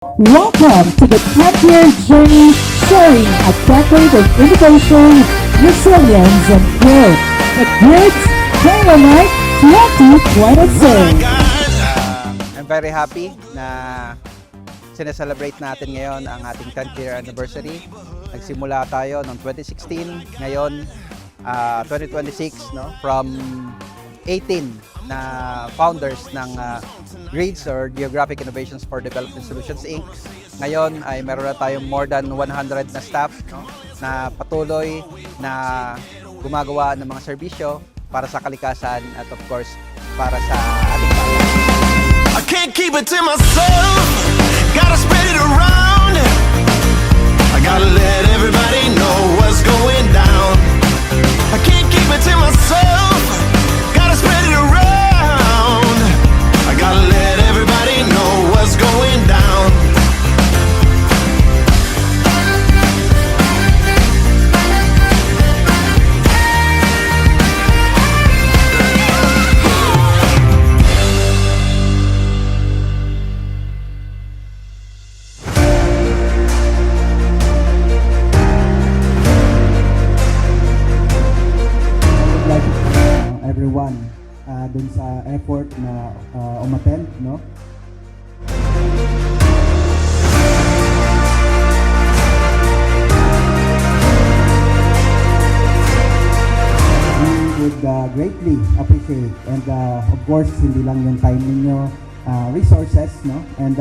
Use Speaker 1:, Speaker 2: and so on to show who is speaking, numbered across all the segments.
Speaker 1: Welcome to the 10-year journey sharing a decade of innovation, resilience, and growth. The Grids Dynamite 2026.
Speaker 2: I'm very happy na sineselebrate natin ngayon ang ating 10th year anniversary. Nagsimula tayo noong 2016, ngayon 2026, no? From 18 na founders ng GRIDS or Geographic Innovations for Development Solutions Inc. Ngayon ay meron na tayong more than 100 na staff, no? Na patuloy na gumagawa ng mga serbisyo para sa kalikasan at of course para sa ating bayan.
Speaker 3: I can't keep it to myself, gotta spread it around. I gotta let everybody know what's going down. I can't keep it to myself, gotta spread it around. I gotta let everybody know what's going down.
Speaker 4: Everyone dun sa effort na umattend, no? We would greatly appreciate and of course hindi lang yung time ninyo, resources, no? And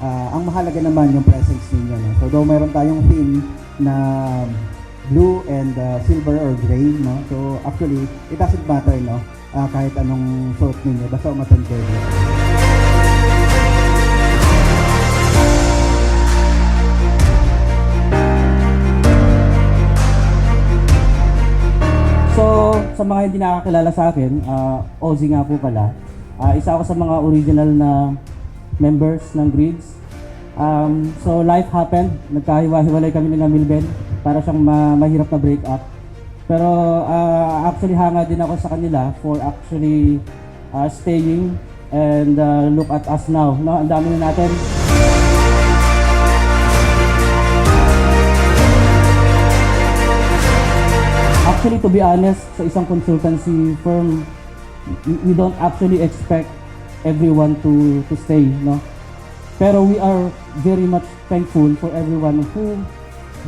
Speaker 4: ang mahalaga naman yung presence ninyo, no? So though meron tayong theme na blue and silver or gray, no? So actually, it doesn't matter, no? Kahit anong suot ninyo, basta umattend kayo. So, sa mga hindi nakakilala sa akin, Ozzy nga po pala. Isa ako sa mga original na members ng GRIDS. So life happened, nagkahiwa-hiwalay kami ng Milben para siyang mahirap na break up. Pero actually hanga din ako sa kanila for actually staying and look at us now, no? Ang dami na natin. Actually, to be honest, sa isang consultancy firm, we don't actually expect everyone to stay, no? Pero we are very much thankful for everyone who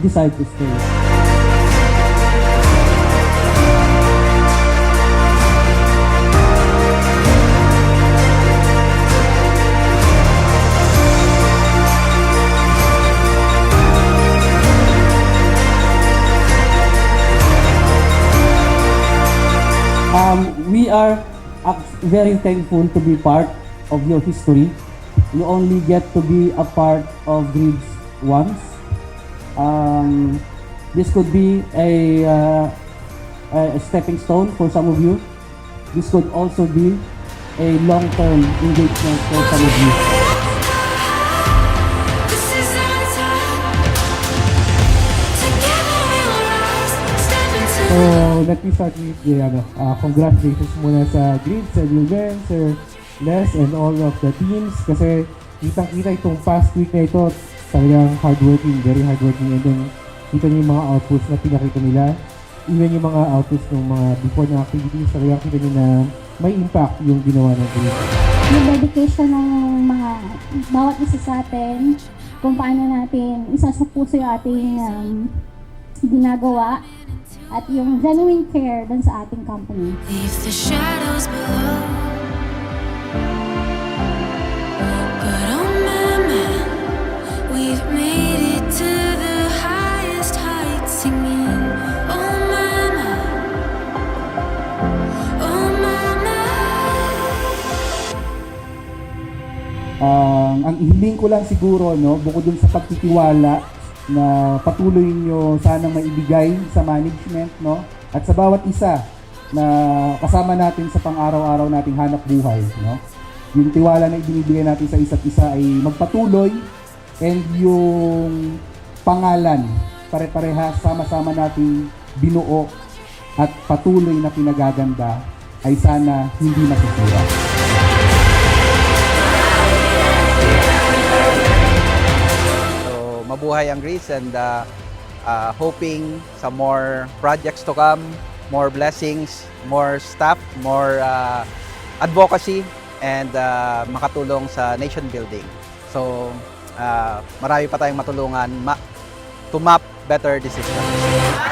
Speaker 4: decide to stay. We are very thankful to be part of your history. You only get to be a part of GRIDS once. This could be a stepping stone for some of you. This could also be a long-term engagement for some of you.
Speaker 5: So, let me start with the congratulations muna sa GRIDS, sa Milben, Sir Les, and all of the teams. Kasi kitang-kita itong past week na ito, talagang hardworking, very hardworking. And then, kita niyo yung mga outputs na pinakita nila. Even yung mga outputs ng mga before na activities, talagang kita niyo na may impact yung ginawa ng GRIDS.
Speaker 6: Yung dedication ng mga bawat isa sa atin, kung paano natin isa sa puso yung ating ginagawa, at yung genuine care dun sa ating company.
Speaker 7: Leave the shadows below. But oh mama, we've made it to the highest heights singing. Oh mama, oh mama.
Speaker 4: Ang hiling ko lang siguro, no, bukod dun sa pagtitiwala na patuloy nyo sana maibigay sa management, no? At sa bawat isa na kasama natin sa pang-araw-araw nating hanap buhay, no? Yung tiwala na ibinibigay natin sa isa't isa ay magpatuloy, and yung pangalan pare-parehas sama-sama nating binuo at patuloy na pinagaganda ay sana hindi masisira.
Speaker 2: mabuhay ang Greece and hoping sa more projects to come, more blessings, more staff, more advocacy, and makatulong sa nation building. So, marami pa tayong matulungan to map better decisions.